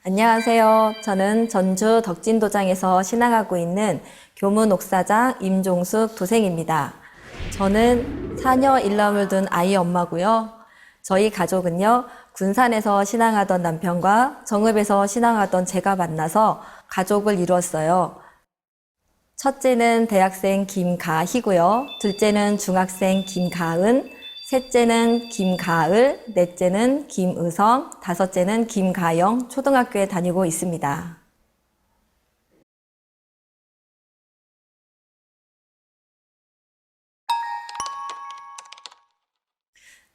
안녕하세요. 저는 전주 덕진도장에서 신앙하고 있는 교문 옥사장 임종숙 도생입니다. 저는 사녀 일남을 둔 아이 엄마고요. 저희 가족은요, 군산에서 신앙하던 남편과 정읍에서 신앙하던 제가 만나서 가족을 이루었어요. 첫째는 대학생 김가희고요. 둘째는 중학생 김가은, 셋째는 김가을, 넷째는 김의성, 다섯째는 김가영, 초등학교에 다니고 있습니다.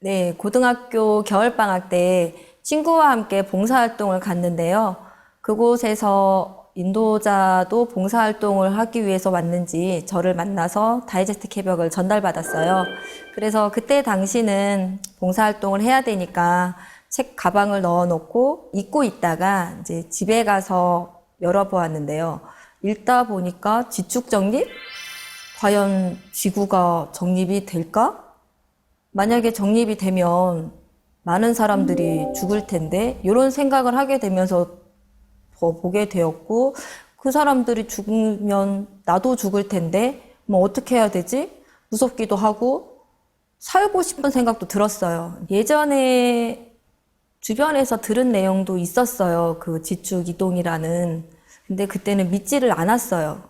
네, 고등학교 겨울방학 때 친구와 함께 봉사활동을 갔는데요. 그곳에서 인도자도 봉사활동을 하기 위해서 왔는지 저를 만나서 다이제스트 캐벽을 전달받았어요. 그래서 그때 당시는 봉사활동을 해야 되니까 책 가방을 넣어놓고 잊고 있다가 이제 집에 가서 열어보았는데요. 읽다 보니까 지축 정립? 과연 지구가 정립이 될까? 만약에 정립이 되면 많은 사람들이 죽을 텐데 이런 생각을 하게 되면서 보게 되었고, 그 사람들이 죽으면 나도 죽을 텐데 뭐 어떻게 해야 되지? 무섭기도 하고 살고 싶은 생각도 들었어요. 예전에 주변에서 들은 내용도 있었어요. 그 지축 이동이라는. 근데 그때는 믿지를 않았어요.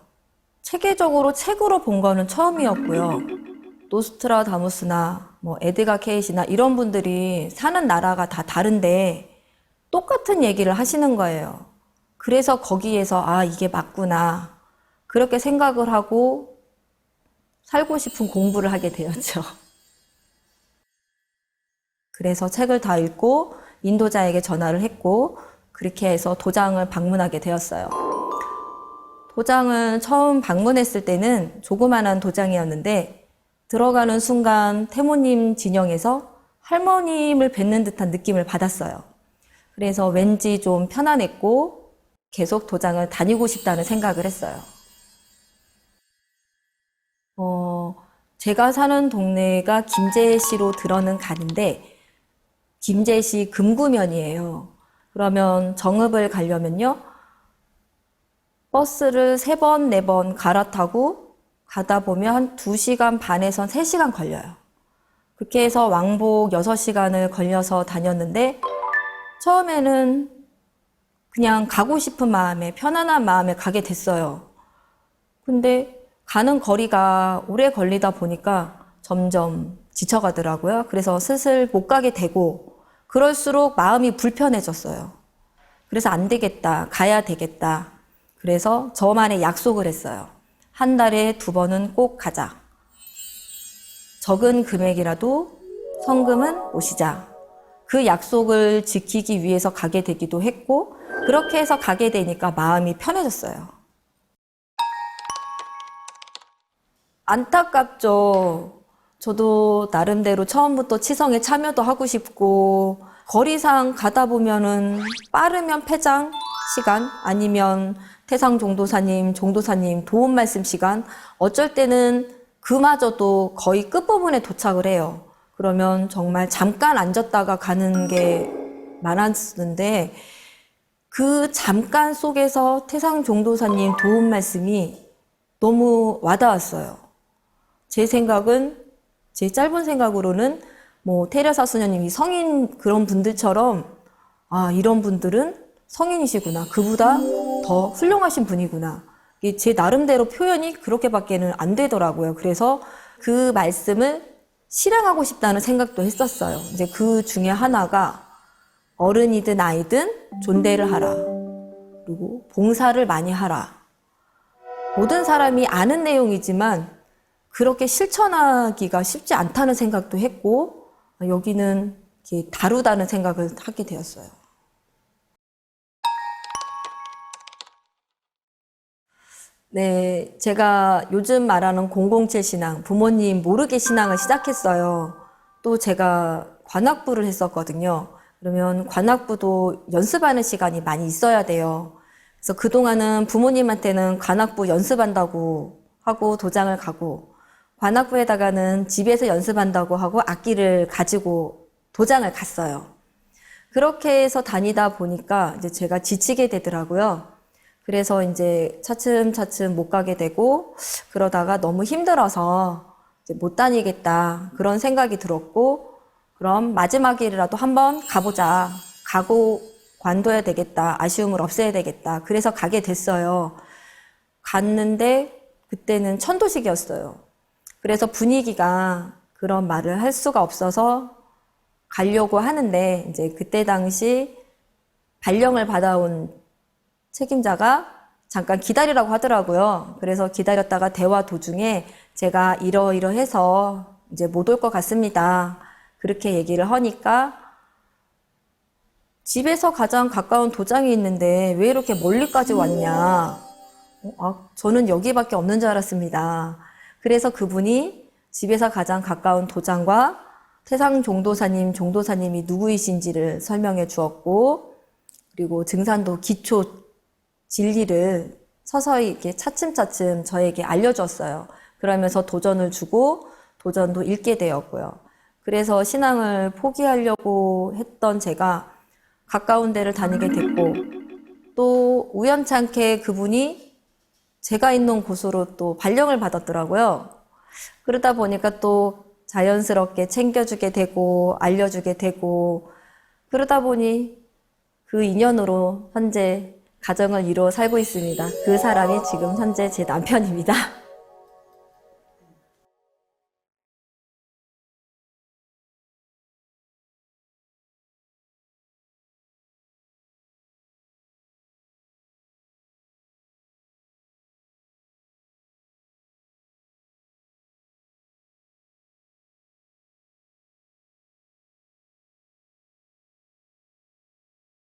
체계적으로 책으로 본 거는 처음이었고요. 노스트라다무스나 뭐 에드가 케이시나 이런 분들이 사는 나라가 다 다른데 똑같은 얘기를 하시는 거예요. 그래서 거기에서 아, 이게 맞구나. 그렇게 생각을 하고 살고 싶은 공부를 하게 되었죠. 그래서 책을 다 읽고 인도자에게 전화를 했고 그렇게 해서 도장을 방문하게 되었어요. 도장을 처음 방문했을 때는 조그만한 도장이었는데 들어가는 순간 태모님 진영에서 할머님을 뵙는 듯한 느낌을 받았어요. 그래서 왠지 좀 편안했고 계속 도장을 다니고 싶다는 생각을 했어요. 제가 사는 동네가 김제시로 들어는 가는데 김제시 금구면이에요. 그러면 정읍을 가려면요. 버스를 3번, 4번 갈아타고 가다 보면 한 2시간 반에서 3시간 걸려요. 그렇게 해서 왕복 6시간을 걸려서 다녔는데 처음에는 그냥 가고 싶은 마음에, 편안한 마음에 가게 됐어요. 근데 가는 거리가 오래 걸리다 보니까 점점 지쳐가더라고요. 그래서 슬슬 못 가게 되고, 그럴수록 마음이 불편해졌어요. 그래서 안 되겠다, 가야 되겠다. 그래서 저만의 약속을 했어요. 한 달에 2번은 꼭 가자. 적은 금액이라도 성금은 모시자. 그 약속을 지키기 위해서 가게 되기도 했고, 그렇게 해서 가게 되니까 마음이 편해졌어요. 안타깝죠. 저도 나름대로 처음부터 치성에 참여도 하고 싶고, 거리상 가다 보면은 빠르면 패장 시간, 아니면 태상 종도사님 도움 말씀 시간, 어쩔 때는 그마저도 거의 끝부분에 도착을 해요. 그러면 정말 잠깐 앉았다가 가는 게 많았는데, 그 잠깐 속에서 태상 종도사님 도움 말씀이 너무 와닿았어요. 제 생각은, 제 짧은 생각으로는 뭐 테레사 수녀님이 성인 그런 분들처럼 아, 이런 분들은 성인이시구나. 그보다 더 훌륭하신 분이구나. 이게 제 나름대로 표현이 그렇게밖에는 안 되더라고요. 그래서 그 말씀을 실행하고 싶다는 생각도 했었어요. 이제 그 중에 하나가 어른이든 아이든 존대를 하라. 그리고 봉사를 많이 하라. 모든 사람이 아는 내용이지만 그렇게 실천하기가 쉽지 않다는 생각도 했고 여기는 다루다는 생각을 하게 되었어요. 네, 제가 요즘 말하는 007 신앙, 부모님 모르게 신앙을 시작했어요. 또 제가 관악부를 했었거든요. 그러면 관악부도 연습하는 시간이 많이 있어야 돼요. 그래서 그동안은 부모님한테는 관악부 연습한다고 하고 도장을 가고, 관악부에다가는 집에서 연습한다고 하고 악기를 가지고 도장을 갔어요. 그렇게 해서 다니다 보니까 이제 제가 지치게 되더라고요. 그래서 이제 차츰차츰 못 가게 되고, 그러다가 너무 힘들어서 이제 못 다니겠다. 그런 생각이 들었고, 그럼 마지막이라도 한번 가보자. 가고 관둬야 되겠다. 아쉬움을 없애야 되겠다. 그래서 가게 됐어요. 갔는데 그때는 천도식이었어요. 그래서 분위기가 그런 말을 할 수가 없어서 가려고 하는데 이제 그때 당시 발령을 받아온 책임자가 잠깐 기다리라고 하더라고요. 그래서 기다렸다가 대화 도중에 제가 이러이러해서 이제 못 올 것 같습니다. 그렇게 얘기를 하니까 집에서 가장 가까운 도장이 있는데 왜 이렇게 멀리까지 왔냐. 저는 여기밖에 없는 줄 알았습니다. 그래서 그분이 집에서 가장 가까운 도장과 태상 종도사님이 누구이신지를 설명해 주었고, 그리고 증산도 기초 진리를 서서히 이렇게 차츰차츰 저에게 알려줬어요. 그러면서 도전을 주고 도전도 읽게 되었고요. 그래서 신앙을 포기하려고 했던 제가 가까운 데를 다니게 됐고, 또 우연찮게 그분이 제가 있는 곳으로 또 발령을 받았더라고요. 그러다 보니까 또 자연스럽게 챙겨주게 되고 알려주게 되고, 그러다 보니 그 인연으로 현재 가정을 이루어 살고 있습니다. 그 사람이 지금 현재 제 남편입니다.